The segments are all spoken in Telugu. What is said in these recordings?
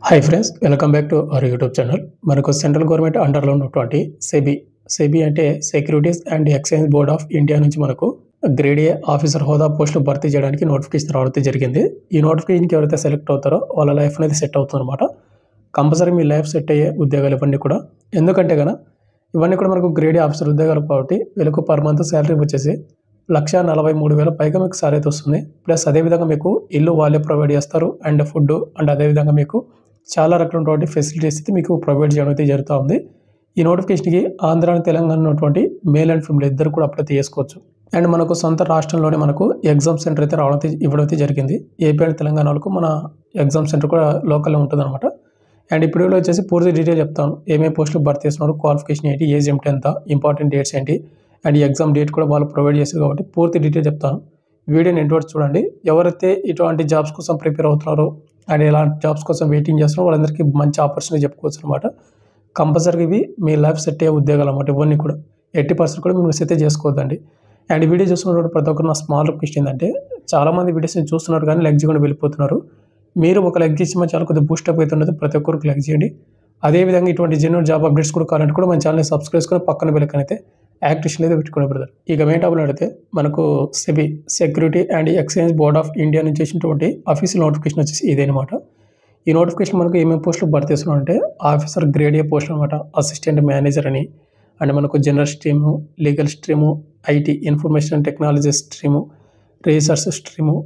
Hi friends, welcome back to our YouTube channel. మనకు సెంట్రల్ గవర్నమెంట్ అండర్లో ఉన్నటువంటి సెబీ అంటే securities and exchange board of India నుంచి మనకు గ్రేడ్ ఏ ఆఫీసర్ హోదా పోస్టులు భర్తీ చేయడానికి నోటిఫికేషన్ రావడం జరిగింది. ఈ నోటిఫికేషన్కి ఎవరైతే సెలెక్ట్ అవుతారో వాళ్ళ లైఫ్ అనేది సెట్ అవుతుంది అనమాట. కంపల్సరీ మీ లైఫ్ సెట్ అయ్యే ఉద్యోగాలు ఇవన్నీ కూడా. ఎందుకంటే కనుక ఇవన్నీ కూడా మనకు గ్రేడ్ ఏ ఆఫీసర్ ఉద్యోగాలు కాబట్టి వీళ్ళకు పర్ మంత్ శాలరీ వచ్చేసి 1,43,000 పైగా మీకు శాలరీ అయితే వస్తుంది. ప్లస్ అదేవిధంగా మీకు ఇల్లు వాళ్ళే ప్రొవైడ్ చేస్తారు అండ్ ఫుడ్ అండ్ అదేవిధంగా మీకు చాలా రకాలైనటువంటి ఫెసిలిటీస్ అయితే మీకు ప్రొవైడ్ చేయడం అయితే జరుగుతూ ఉంది. ఈ నోటిఫికేషన్కి ఆంధ్ర అండ్ తెలంగాణ ఉన్నటువంటి మేల్ అండ్ ఫీమేల్ ఇద్దరు కూడా అప్లై చేసుకోవచ్చు. అండ్ మనకు సొంత రాష్ట్రంలోనే మనకు ఎగ్జామ్ సెంటర్ అయితే ఇవ్వడం అయితే జరిగింది. ఏపీ అండ్ తెలంగాణ వాళ్ళకు మన ఎగ్జామ్ సెంటర్ కూడా లోకల్లో ఉంటుంది అనమాట. అండ్ ఇప్పుడు వచ్చేసి పూర్తి డీటెయిల్ చెప్తాను. ఏమేమి పోస్టులు భర్తీ చేస్తున్నారు, క్వాలిఫికేషన్ ఏంటి, ఏజ్ ఏమిటి, ఎంత, ఇంపార్టెంట్ డేట్స్ ఏంటి, అండ్ ఈ ఎగ్జామ్ డేట్ కూడా వాళ్ళు ప్రొవైడ్ చేశారు కాబట్టి పూర్తి డీటెయిల్ చెప్తాను. వీడియోని ఎండ్ వరకు చూడండి. ఎవరైతే ఇటువంటి జాబ్స్ కోసం ప్రిపేర్ అవుతున్నారో అండ్ ఎలాంటి జాబ్స్ కోసం వెయిటింగ్ చేస్తున్నారో వాళ్ళందరికీ మంచి ఆపర్చునిటీ చెప్పుకోవచ్చు అనమాట. కంపల్సరీ ఇవి మీ లైఫ్ సెట్ అయ్యే ఉద్యోగాలు అనమాట. ఇవన్నీ కూడా 80% కూడా మీరు మిస్ అయితే చేసుకోవద్దండి. అండ్ వీడియో చూస్తున్నప్పుడు ప్రతి ఒక్కరు నా స్మాల్ రిక్వెస్ట్ ఏంటంటే, చాలామంది వీడియోస్ని చూస్తున్నారు కానీ లైక్ చేయకుండా వెళ్ళిపోతున్నారు. మీరు ఒక లైక్ చేసి మన ఛానల్ కొద్దిగా బూస్టప్ అవుతున్నది, ప్రతి ఒక్కరికి లైక్ చేయండి. అదేవిధంగా ఇటువంటి జెన్యూన్ జాబ్ అప్డేట్స్ కూడా కావాలంటే కూడా మన ఛానల్ని సబ్స్క్రైబ్ చేసుకొని పక్కన బెల్ అయితే యాక్టివేషన్ అయితే పెట్టుకునే బ్రదర్. ఇక మెయిన్ టాపిక్ అడిగితే మనకు SEBI security and exchange board of India నుంచి చేసినటువంటి అఫీషియల్ నోటిఫికేషన్ వచ్చేసి ఇదేనమాట. ఈ నోటిఫికేషన్ మనకు ఏమేమి పోస్టులు భర్తీ చేస్తున్నాం అంటే ఆఫీసర్ గ్రేడ్ ఏ పోస్టులు అనమాట. అసిస్టెంట్ మేనేజర్ అని అండ్ మనకు general stream, legal stream, IT information technology stream, research stream,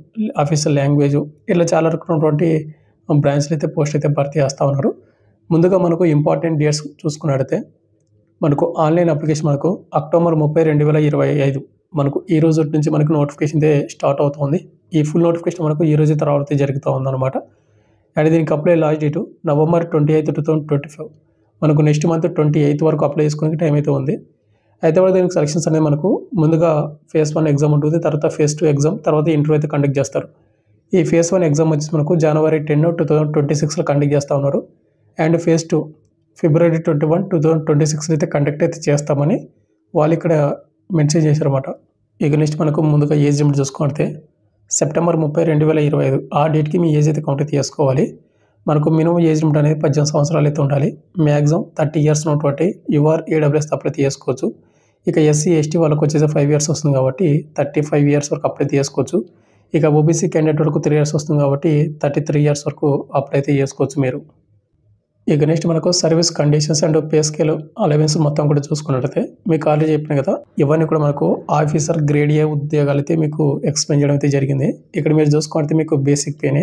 officer language, ఇట్లా చాలా రకమైనటువంటి బ్రాంచ్లు అయితే పోస్ట్ అయితే భర్తీ చేస్తూ ఉన్నారు. ముందుగా మనకు ఇంపార్టెంట్ డేట్స్ చూసుకున్నట్టయితే మనకు ఆన్లైన్ అప్లికేషన్ మనకు అక్టోబర్ 30, 2025 మనకు ఈ రోజు నుంచి మనకు నోటిఫికేషన్ అయితే స్టార్ట్ అవుతుంది. ఈ ఫుల్ నోటిఫికేషన్ మనకు ఈ రోజు తర్వాత జరుగుతూ ఉందన్నమాట. అండ్ దీనికి అప్లై లాస్ట్ డేటు November 28, 2025. మనకు నెక్స్ట్ మంత్ 28 వరకు అప్లై చేసుకోవడానికి టైం అయితే ఉంది. అయితే కూడా దీనికి సెలక్షన్స్ అనేది మనకు ముందుగా phase 1 ఎగ్జామ్ ఉంటుంది, తర్వాత phase 2 ఎగ్జామ్, తర్వాత ఇంటర్వ్యూ అయితే కండక్ట్ చేస్తారు. ఈ phase 1 ఎగ్జామ్ వచ్చేసి మనకు January 10, 2026లో కండక్ట్ చేస్తూ ఉన్నారు. అండ్ phase 2 February 21, 2026 అయితే కండక్ట్ అయితే చేస్తామని వాళ్ళు ఇక్కడ మెన్షన్ చేశారన్నమాట. ఇక నెక్స్ట్ మనకు ముందుగా ఏజ్ లిమిట్ చూసుకుంటే September 30, 2025 ఆ డేట్కి మీ ఏజ్ అయితే కౌంట్ అయితే చేసుకోవాలి. మనకు మినిమం ఏజ్ లిమిట్ అనేది 18 సంవత్సరాలు అయితే ఉండాలి. మ్యాక్సిమం 30 ఇయర్స్ ఉన్నటువంటి యువర్ AWS అప్లై చేసుకోవచ్చు. ఇక SC ST వాళ్ళకి వచ్చేసి 5 ఇయర్స్ వస్తుంది కాబట్టి 35 ఇయర్స్ వరకు అప్లై చేసుకోవచ్చు. ఇక OBC క్యాండిడేట్ వరకు 3 ఇయర్స్ వస్తుంది కాబట్టి 33 ఇయర్స్ వరకు అప్లై అయితే చేసుకోవచ్చు మీరు. ఇక నెక్స్ట్ మనకు service conditions and pay scale allowance మొత్తం కూడా చూసుకున్నట్లయితే మీకు ఆల్రెడీ చెప్పిన కదా, ఇవన్నీ కూడా మనకు ఆఫీసర్ గ్రేడ్ ఏ ఉద్యోగాలు అయితే మీకు ఎక్స్ప్లెయిన్ చేయడం అయితే జరిగింది. ఇక్కడ మీరు చూసుకుంటే మీకు బేసిక్ పేనే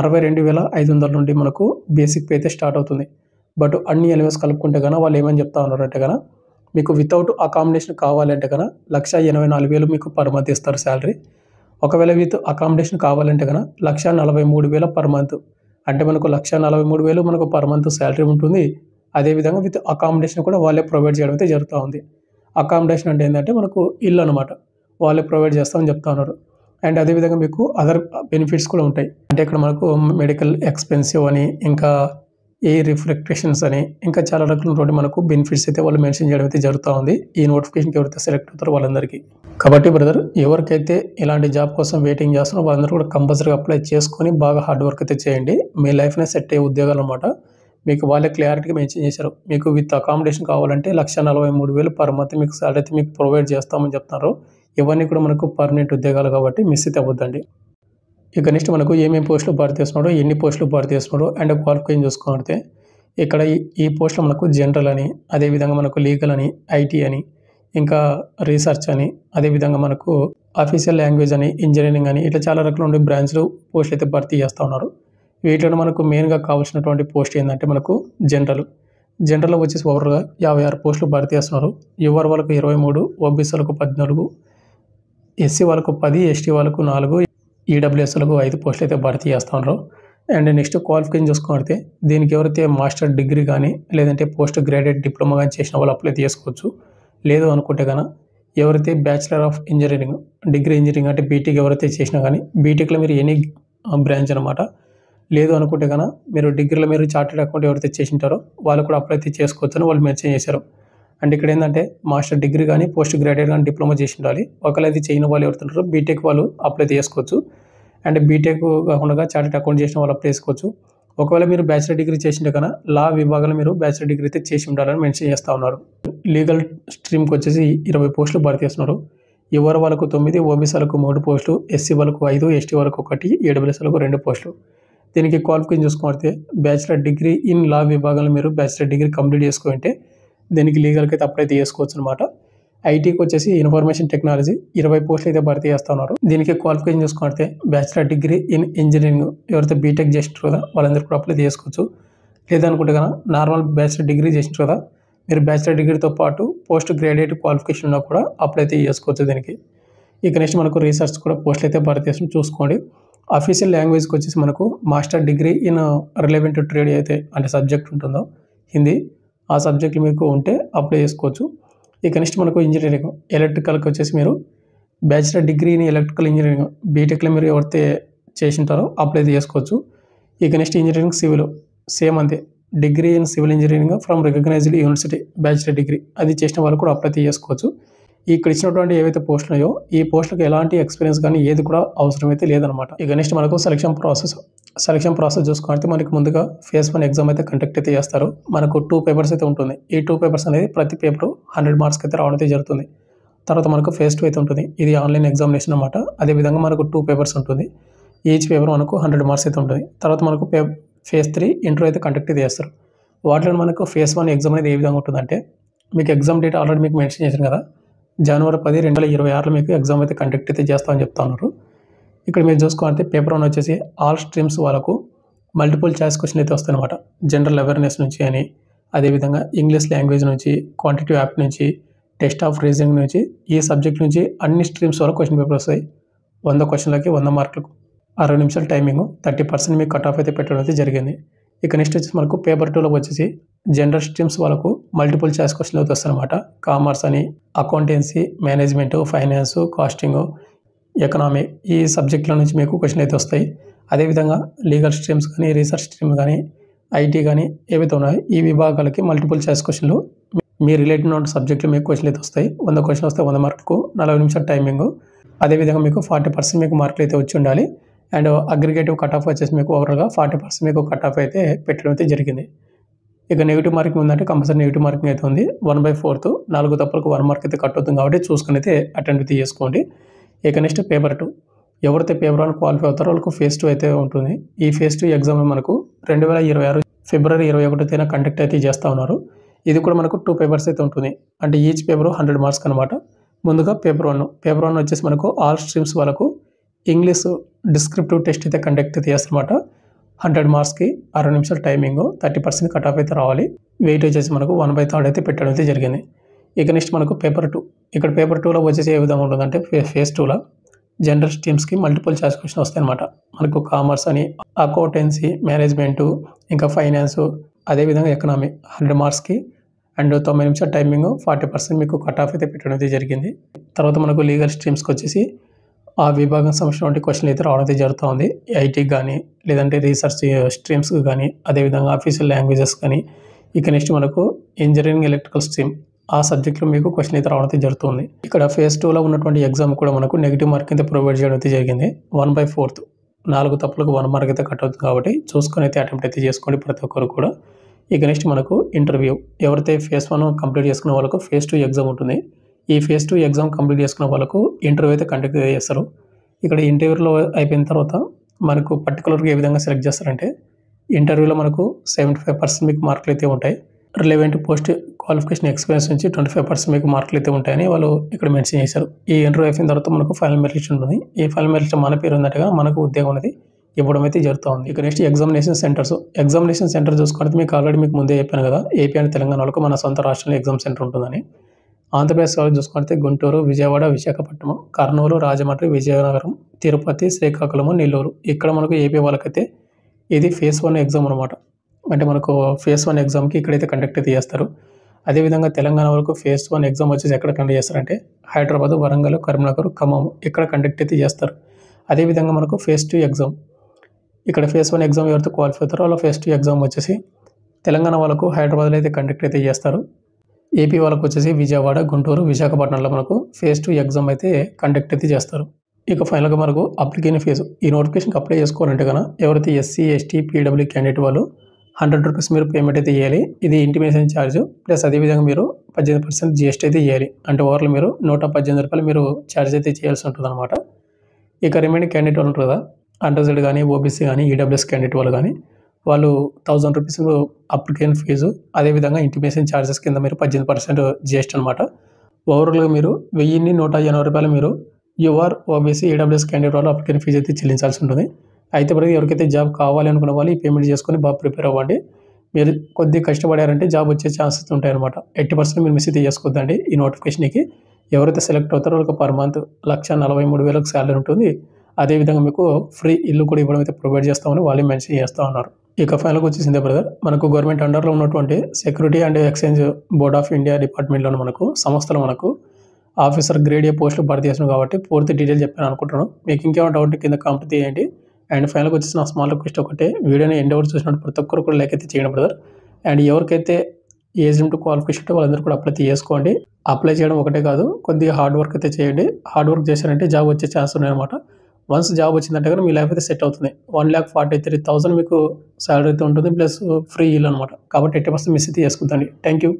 62,500 నుండి మనకు బేసిక్ పే అయితే స్టార్ట్ అవుతుంది. బట్ అన్ని అలవెన్స్ కలుపుకుంటే కనుక వాళ్ళు ఏమని చెప్తా ఉన్నారంటే కనుక మీకు వితౌట్ అకామిడేషన్ కావాలంటే కనుక 1,84,000 మీకు పర్ మంత్ ఇస్తారు శాలరీ. ఒకవేళ విత్ అకామిడేషన్ కావాలంటే కనుక 1,43,000 పర్ మంత్, అంటే మనకు 1,43,000 మనకు పర్ మంత్ శాలరీ ఉంటుంది. అదేవిధంగా విత్ అకామిడేషన్ కూడా వాళ్ళే ప్రొవైడ్ చేయడం అయితే జరుగుతూ ఉంది. అకామిడేషన్ అంటే ఏంటంటే మనకు ఇల్లు అనమాట, వాళ్ళే ప్రొవైడ్ చేస్తామని చెప్తా ఉన్నారు. అండ్ అదేవిధంగా మీకు అదర్ బెనిఫిట్స్ కూడా ఉంటాయి. అంటే ఇక్కడ మనకు మెడికల్ ఎక్స్పెన్సివ్ అని, ఇంకా ఎయిర్ రిఫ్లెక్టేషన్స్ అని, ఇంకా చాలా రకాల మనకు బెనిఫిట్స్ అయితే వాళ్ళు మెన్షన్ చేయడం అయితే జరుగుతూ ఉంది. ఈ నోటిఫికేషన్కి ఎవరైతే సెలెక్ట్ అవుతారో వాళ్ళందరికీ. కాబట్టి బ్రదర్, ఎవరికైతే ఇలాంటి జాబ్ కోసం వెయిటింగ్ చేస్తున్నారో వాళ్ళందరూ కూడా కంపల్సరీగా అప్లై చేసుకొని బాగా హార్డ్ వర్క్ అయితే చేయండి. మీ లైఫ్నే సెట్ అయ్యే ఉద్యోగాలు అనమాట. మీకు వాళ్ళే క్లారిటీగా మెన్షన్ చేశారు. మీకు విత్ అకామిడేషన్ కావాలంటే 1,43,000 పర్ మంత్ మీకు శాలరీ అయితే మీకు ప్రొవైడ్ చేస్తామని చెప్తున్నారు. ఇవన్నీ కూడా మనకు పర్మనెంట్ ఉద్యోగాలు కాబట్టి మిస్ అయితే అవ్వద్దండి. ఇక నెక్స్ట్ మనకు ఏమేమి పోస్టులు భర్తీ చేస్తున్నారో, ఎన్ని పోస్టులు భర్తీ చేస్తున్నారో అండ్ క్వాలిఫికేషన్ చూసుకుంటే ఇక్కడ ఈ పోస్టులు మనకు జనరల్ అని, అదేవిధంగా మనకు లీగల్ అని, ఐటీ అని, ఇంకా రీసెర్చ్ అని, అదేవిధంగా మనకు ఆఫీషియల్ లాంగ్వేజ్ అని, ఇంజనీరింగ్ అని, ఇట్లా చాలా రకాల బ్రాంచ్లు పోస్టులు అయితే భర్తీ చేస్తూ ఉన్నారు. వీటిలో మనకు మెయిన్గా కావాల్సినటువంటి పోస్ట్ ఏంటంటే మనకు జనరల్లో వచ్చేసి ఓవర్గా 56 పోస్టులు భర్తీ చేస్తున్నారు. యువర్ వాళ్ళకు 23, OBC వాళ్ళకు 14, SC వాళ్ళకు 10, ST వాళ్ళకు 4, EWS వాళ్ళకు 5 పోస్టులు అయితే భర్తీ చేస్తూ ఉన్నారు. అండ్ నెక్స్ట్ క్వాలిఫికేషన్ చూసుకుంటే దీనికి ఎవరైతే మాస్టర్ డిగ్రీ కానీ లేదంటే పోస్ట్ గ్రాడ్యుయేట్ డిప్లొమా కానీ చేసిన వాళ్ళు అప్లై చేసుకోవచ్చు. లేదు అనుకుంటే కనుక ఎవరైతే bachelor of engineering, degree engineering అంటే బీటెక్ ఎవరైతే చేసినా కానీ బీటెక్లో మీరు ఎనీ బ్రాంచ్ అనమాట. లేదు అనుకుంటే కనుక మీరు డిగ్రీలో మీరు చార్టెడ్ అకౌంట్ ఎవరైతే చేసింటారో వాళ్ళు కూడా అప్లై చేసుకోవచ్చు అని వాళ్ళు మెన్షన్ చేశారు. అండ్ ఇక్కడ ఏంటంటే మాస్టర్ డిగ్రీ కానీ పోస్ట్ గ్రాడ్యుయేట్ కానీ డిప్లొమా చేసి ఉండాలి. ఒకవేళ అది చేయని వాళ్ళు ఎవరుతుంటారో బీటెక్ వాళ్ళు అప్లై చేసుకోవచ్చు. అండ్ బీటెక్ కాకుండా చార్టెడ్ అకౌంట్ చేసిన వాళ్ళు అప్లై చేసుకోవచ్చు. ఒకవేళ మీరు బ్యాచిలర్ డిగ్రీ చేసింటే కన్నా లా విభాగంలో మీరు బ్యాచిలర్ డిగ్రీ అయితే చేసి ఉండాలని మెన్షన్ చేస్తూ ఉన్నారు. లీగల్ స్ట్రీమ్కి వచ్చేసి 20 పోస్టులు భర్తీ చేస్తున్నారు. ఎవరు వాళ్ళకు 9, ఓబీసీ వాళ్ళకు 3 పోస్టులు, ఎస్సీ వాళ్ళకు 5, ఎస్టీ వాళ్ళకు 1, ఈడబ్ల్యూఎస్ వాళ్ళకు 2 పోస్టులు. దీనికి క్వాలిఫికేషన్ చూసుకుంటే బ్యాచిలర్ డిగ్రీ ఇన్ లా విభాగంలో మీరు బ్యాచిలర్ డిగ్రీ కంప్లీట్ చేసుకుంటే దీనికి లీగల్కి అయితే అప్లై అయితే చేసుకోవచ్చు అనమాట. ఐటీకి వచ్చేసి ఇన్ఫర్మేషన్ టెక్నాలజీ 20 పోస్టులు అయితే భర్తీ చేస్తూ ఉన్నారు. దీనికి క్వాలిఫికేషన్ చూసుకుంటే బ్యాచిలర్ డిగ్రీ ఇన్ ఇంజనీరింగ్ ఎవరైతే బీటెక్ చేసినారు కదా వాళ్ళందరూ కూడా అప్లై చేసుకోవచ్చు. లేదనుకుంటే కదా నార్మల్ బ్యాచిలర్ డిగ్రీ చేసినారు కదా మీరు బ్యాచిలర్ డిగ్రీతో పాటు పోస్ట్ గ్రాడ్యుయేట్ క్వాలిఫికేషన్ ఉన్నా కూడా అప్లై అయితే చేసుకోవచ్చు దీనికి. ఇక నెక్స్ట్ మనకు రీసెర్చ్ కూడా పోస్టులు అయితే భర్తీ చేసి చూసుకోండి. అఫీషియల్ లాంగ్వేజ్కి వచ్చేసి మనకు master degree in relevant trade అయితే అంటే సబ్జెక్ట్ ఉంటుందో హిందీ ఆ సబ్జెక్టులు మీకు ఉంటే అప్లై చేసుకోవచ్చు. ఇక నెక్స్ట్ మనకు ఇంజనీరింగ్ ఎలక్ట్రికల్కి వచ్చేసి మీరు bachelor degree in electrical engineering బీటెక్లో మీరు ఎవరైతే చేసింటారో అప్లై చేసుకోవచ్చు. ఇక నెక్స్ట్ ఇంజనీరింగ్ సివిల్ సేమ్ అంతే, degree in civil engineering from recognized university bachelor degree అది చేసిన వాళ్ళు కూడా అప్లై చేసుకోవచ్చు. ఇక్కడ ఇచ్చినటువంటి ఏవైతే పోస్టులు ఉన్నాయో ఈ పోస్టులకు ఎలాంటి ఎక్స్పీరియన్స్ కానీ ఏది కూడా అవసరం అయితే లేదనమాట. ఇక నెక్స్ట్ మనకు సెలక్షన్ ప్రాసెస్ చూసుకుంటే మనకి ముందుగా ఫేజ్ 1 ఎగ్జామ్ అయితే కండక్ట్ అయితే చేస్తారు. మనకు 2 పేపర్స్ అయితే ఉంటుంది. ఈ 2 పేపర్స్ అనేది ప్రతి పేపర్ 100 మార్క్స్కి అయితే రావడం అయితే జరుగుతుంది. తర్వాత మనకు ఫేజ్ 2 అయితే ఉంటుంది. ఇది ఆన్లైన్ ఎగ్జామినేషన్ అనమాట. అదేవిధంగా మనకు 2 పేపర్స్ ఉంటుంది. ఈచ్ పేపర్ మనకు 100 మార్క్స్ అయితే ఉంటుంది. తర్వాత మనకు ఫేజ్ 3 ఇంటర్వ్యూ అయితే కండక్ట్ అయితే చేస్తారు. వాటిలో మనకు ఫేజ్ 1 ఎగ్జామ్ అనేది ఏ విధంగా ఉంటుందంటే మీకు ఎగ్జామ్ డేట్ ఆల్రెడీ మీకు మెన్షన్ చేశాను కదా, జనవరి 10, 2026 మీకు ఎగ్జామ్ అయితే కండక్ట్ అయితే చేస్తామని చెప్తా ఉన్నారు. ఇక్కడ మీరు చూసుకోవాలంటే పేపర్ 1 వచ్చేసి ఆల్ స్ట్రీమ్స్ వాళ్ళకు మల్టిపుల్ చాయిస్ క్వశ్చన్ అయితే వస్తాయి అనమాట. జనరల్ అవేర్నెస్ నుంచి అని, అదేవిధంగా ఇంగ్లీష్ లాంగ్వేజ్ నుంచి, క్వాంటిటివ్ యాప్ నుంచి, టెస్ట్ ఆఫ్ రీజనింగ్ నుంచి, ఈ సబ్జెక్ట్ నుంచి అన్ని స్ట్రీమ్స్ వరకు క్వశ్చన్ పేపర్ వస్తాయి. 100 క్వశ్చన్లకి 100 మార్కులకు 60 నిమిషాల టైమింగ్ 30% మీకు కట్ ఆఫ్ అయితే పెట్టడం అయితే జరిగింది. ఇక నెక్స్ట్ వచ్చేసి మనకు పేపర్ 2లో వచ్చేసి జనరల్ స్ట్రీమ్స్ వాళ్ళకు మల్టిపుల్ చాయిస్ క్వశ్చన్లు అయితే వస్తాయి అనమాట. కామర్స్ అని, accountancy, management, finance, costing, economy ఈ సబ్జెక్టుల నుంచి మీకు క్వశ్చన్ అయితే వస్తాయి. అదేవిధంగా లీగల్ స్ట్రీమ్స్ కానీ, రీసెర్చ్ స్ట్రీమ్ కానీ, ఐటీ కానీ ఏవైతే ఉన్నాయో ఈ విభాగాలకి మల్టిపుల్ చాయిస్ క్వశ్చన్లు మీ రిలేటెడ్ ఉన్న సబ్జెక్టులు మీకు క్వశ్చన్లు అయితే వస్తాయి. 100 క్వశ్చన్ వస్తాయి 100 మార్కులకు 40 నిమిషాల టైమింగ్. అదేవిధంగా మీకు 40% మీకు మార్కులు అయితే వచ్చి ఉండాలి. అండ్ అగ్రిగేటివ్ కట్ ఆఫ్ వచ్చేసి మీకు ఓవరాల్గా 40% మీకు కట్ ఆఫ్ అయితే పెట్టడం అయితే జరిగింది. ఇక నెగిటివ్ మార్కింగ్ ఉందంటే కంపల్సరీ నెగిటివ్ మార్కింగ్ అయితే ఉంది. 1/4 4 తప్పులకు 1 మార్క్ అయితే కట్ అవుతుంది కాబట్టి చూసుకుని అయితే అటెంప్ట్ అయితే చేసుకోండి. ఇక నెక్స్ట్ పేపర్ 2 ఎవరైతే పేపర్ 1 క్వాలిఫై అవుతారో వాళ్ళకు ఫేజ్ 2 అయితే ఉంటుంది. ఈ ఫేజ్ 2 ఎగ్జామ్ మనకు 2026 ఫిబ్రవరి 21 కండక్ట్ అయితే చేస్తూ ఉన్నారు. ఇది కూడా మనకు 2 పేపర్స్ అయితే ఉంటుంది. అంటే ఈచ్ పేపర్ 100 మార్క్స్ అనమాట. ముందుగా పేపర్ 1 వచ్చేసి మనకు ఆల్ స్ట్రీమ్స్ వాళ్ళకు ఇంగ్లీష్ డిస్క్రిప్టివ్ టెస్ట్ అయితే కండక్ట్ అయితే చేస్తారన్నమాట. 100 మార్క్స్కి 60 నిమిషాల టైమింగ్ 30% కట్ ఆఫ్ అయితే రావాలి. వెయిట్ వచ్చేసి మనకు 1/3 అయితే పెట్టడం అయితే జరిగింది. ఇక నెక్స్ట్ మనకు పేపర్ 2 ఇక్కడ పేపర్ 2లో వచ్చేసి ఏ విధంగా ఉంటుందంటే ఫేజ్ 2లో జనరల్ స్ట్రీమ్స్కి మల్టిపుల్ చాయిస్ క్వశ్చన్ వస్తాయి అనమాట. మనకు కామర్స్ అని, అకౌంటెన్సీ, మేనేజ్మెంటు, ఇంకా ఫైనాన్స్, అదేవిధంగా ఎకనామీ 100 మార్క్స్కి అండ్ 90 నిమిషాల టైమింగ్ 40% మీకు కట్ ఆఫ్ అయితే పెట్టడం అయితే జరిగింది. తర్వాత మనకు లీగల్ స్ట్రీమ్స్కి వచ్చేసి ఆ విభాగం సంబంధించినటువంటి క్వశ్చన్లు అయితే రావడం అయితే జరుగుతూ ఉంది. ఐటీకి కానీ లేదంటే రీసెర్చ్ స్ట్రీమ్స్కి కానీ అదేవిధంగా అఫీషియల్ లాంగ్వేజెస్ కానీ. ఇక నెక్స్ట్ మనకు ఇంజనీరింగ్ ఎలక్ట్రికల్ స్ట్రీమ్ ఆ సబ్జెక్టులో మీకు క్వశ్చన్ అయితే రావడం అయితే జరుగుతుంది. ఇక్కడ ఫేజ్ 2లో ఉన్నటువంటి ఎగ్జామ్ కూడా మనకు నెగిటివ్ మార్క్ అయితే ప్రొవైడ్ చేయడం అయితే జరిగింది. 1/4 4 తప్పులకు 1 మార్క్ అయితే కట్ అవుతుంది కాబట్టి చూసుకొని అయితే అటెంప్ట్ అయితే చేసుకోండి ప్రతి ఒక్కరు కూడా. ఇక నెక్స్ట్ మనకు ఇంటర్వ్యూ ఎవరైతే ఫేజ్ 1 కంప్లీట్ చేసుకున్న వాళ్ళకు ఫేజ్ 2 ఎగ్జామ్ ఉంటుంది. ఈ ఫేజ్ 2 ఎగ్జామ్ కంప్లీట్ చేసుకున్న వాళ్ళకు ఇంటర్వ్యూ అయితే కండక్ట్ చేస్తారు. ఇక్కడ ఇంటర్వ్యూలో అయిపోయిన తర్వాత మనకు పర్టికులర్గా ఏ విధంగా సెలెక్ట్ చేస్తారంటే ఇంటర్వ్యూలో మనకు 75% మీకు మార్కులు అయితే ఉంటాయి. రిలవెంట్ పోస్ట్ క్వాలిఫికేషన్ ఎక్స్పీరియన్స్ నుంచి 25% మీకు మార్కులు అయితే ఉంటాయని వాళ్ళు ఇక్కడ మెన్షన్ చేశారు. ఈ ఇంటర్వ్యూ అయిపోయిన తర్వాత మనకు ఫైనల్ మెరిట్ ఉంటుంది. ఈ ఫైనల్ మెరిట్ మన పేరు ఉందట్టుగా మనకు ఉద్యోగం అనేది ఇవ్వడం అయితే జరుగుతుంది. ఇక నెక్స్ట్ ఎగ్జామినేషన్ సెంటర్ చూసుకుంటే మీకు ఆల్రెడీ మీకు ముందే చెప్పాను కదా, ఏపీ అండ్ తెలంగాణ వాళ్ళకు మన సొంత రాష్ట్రంలో ఎగ్జామ్ సెంటర్ ఉంటుందని. ఆంధ్రప్రదేశ్ వాళ్ళు చూసుకుంటే గుంటూరు, విజయవాడ, విశాఖపట్నం, కర్నూలు, రాజమండ్రి, విజయనగరం, తిరుపతి, శ్రీకాకుళము, నెల్లూరు. ఇక్కడ మనకు ఏపీ వాళ్ళకైతే ఇది ఫేజ్ 1 ఎగ్జామ్ అనమాట. అంటే మనకు ఫేజ్ 1 ఎగ్జామ్కి ఇక్కడైతే కండక్ట్ అయితే చేస్తారు. అదేవిధంగా తెలంగాణ వరకు ఫేజ్ 1 ఎగ్జామ్ వచ్చేసి ఎక్కడ కండక్ట్ చేస్తారంటే హైదరాబాద్, వరంగల్, కరీంనగర్, ఖమ్మం ఇక్కడ కండక్ట్ అయితే చేస్తారు. అదేవిధంగా మనకు ఫేజ్ 2 ఎగ్జామ్ ఇక్కడ ఫేజ్ 1 ఎగ్జామ్ ఎవరైతే క్వాలిఫై అవుతారో వాళ్ళ ఫేజ్ 2 ఎగ్జామ్ వచ్చేసి తెలంగాణ వాళ్ళకు హైదరాబాద్లో అయితే కండక్ట్ అయితే చేస్తారు. ఏపీ వాళ్ళకు వచ్చేసి విజయవాడ, గుంటూరు, విశాఖపట్నంలో మనకు ఫేజ్ 2 ఎగ్జామ్ అయితే కండక్ట్ అయితే చేస్తారు. ఇక ఫైనల్గా మనకు అప్లికేషన్ ఫీజు ఈ నోటిఫికేషన్కి అప్లై చేసుకోవాలంటే కనుక ఎవరైతే ఎస్సీ ఎస్టీ పీడబ్ల్యూ క్యాండిడేట్ వాళ్ళు 100 రూపీస్ మీరు పేమెంట్ అయితే చేయాలి. ఇది ఇంటిమేషన్ ఛార్జ్ ప్లస్ అదేవిధంగా మీరు 18% జిఎస్టీ అయితే చేయాలి. అంటే ఓవర్లు మీరు 118 రూపాయలు మీరు ఛార్జ్ అయితే చేయాల్సి ఉంటుంది అనమాట. ఇక రిమైనింగ్ క్యాండిడేట్ వాళ్ళు ఉంటారు కదా, అండర్సైడ్ కానీ ఓబీసీ కానీ ఈడబ్ల్యూఎస్ క్యాండిడేట్ వాళ్ళు కానీ వాళ్ళు 1000 రూపీస్ అప్లికేషన్ ఫీజు అదేవిధంగా ఇంటిమేషన్ ఛార్జెస్ కింద మీరు 18% జిఎస్టీ అనమాట. ఓవరాల్గా మీరు 1180 రూపాయలు మీరు యూఆర్ ఓబీసీ ఈడబ్ల్యూఎస్ క్యాండిడేట్ వాళ్ళు అప్లికేషన్ ఫీజు అయితే చెల్లించాల్సి ఉంటుంది. అయితే ఇప్పుడు ఎవరికైతే జాబ్ కావాలి అనుకున్న వాళ్ళు ఈ పేమెంట్ చేసుకొని బాగా ప్రిపేర్ అవ్వండి. మీరు కొద్దిగా కష్టపడారంటే జాబ్ వచ్చే ఛాన్సెస్ ఉంటాయన్నమాట. 80% మీరు మిస్ అయితే చేసుకోవద్దండి. ఈ నోటిఫికేషన్కి ఎవరైతే సెలెక్ట్ అవుతారో వాళ్ళకి పర్ మంత్ 1,43,000 శాలరీ ఉంటుంది. అదేవిధంగా మీకు ఫ్రీ ఇల్లు కూడా ఇవ్వడం అయితే ప్రొవైడ్ చేస్తామని వాళ్ళే మెన్షన్ చేస్తూ ఉన్నారు. ఇక ఫైనల్గా వచ్చేసిందే బ్రదర్, మనకు గవర్నమెంట్ అండర్లో ఉన్నటువంటి security and exchange board of India డిపార్ట్మెంట్లో మనకు సంస్థలో మనకు ఆఫీసర్ గ్రేడ్ ఏ పోస్టులు భర్తీ చేస్తున్నాం కాబట్టి పూర్తి డీటెయిల్ చెప్పాను అనుకుంటున్నాను. మీకు ఇంకేమైనా డౌట్ కింద కామెంట్ చేయండి. అండ్ ఫైనల్గా వచ్చేసి నా స్మాల్ రిక్వెస్ట్ ఒకటే, వీడియోని ఎండ్ ఎవరు చూసినట్టు ప్రతి ఒక్కరు కూడా లైక్ అయితే చేయండి బ్రదర్. అండ్ ఎవరికైతే ఏజ్ టు క్వాలిఫికేషన్ ఉంటే వాళ్ళందరూ కూడా అప్లై చేసుకోండి. అప్లై చేయడం ఒకటే కాదు, కొద్దిగా హార్డ్ వర్క్ అయితే చేయండి. హార్డ్ వర్క్ చేశారంటే జాబ్ వచ్చే ఛాన్స్ ఉన్నాయన్నమాట. వన్స్ జాబ్ వచ్చిందంటే కానీ మీ లైఫ్ అయితే సెట్ అవుతుంది. 1,43,000 మీకు శాలరీ అయితే ఉంటుంది ప్లస్ ఫ్రీ ఇల్లు అనమాట. కాబట్టి 80% మిస్ అయితే చేసుకుందండి. Thank you.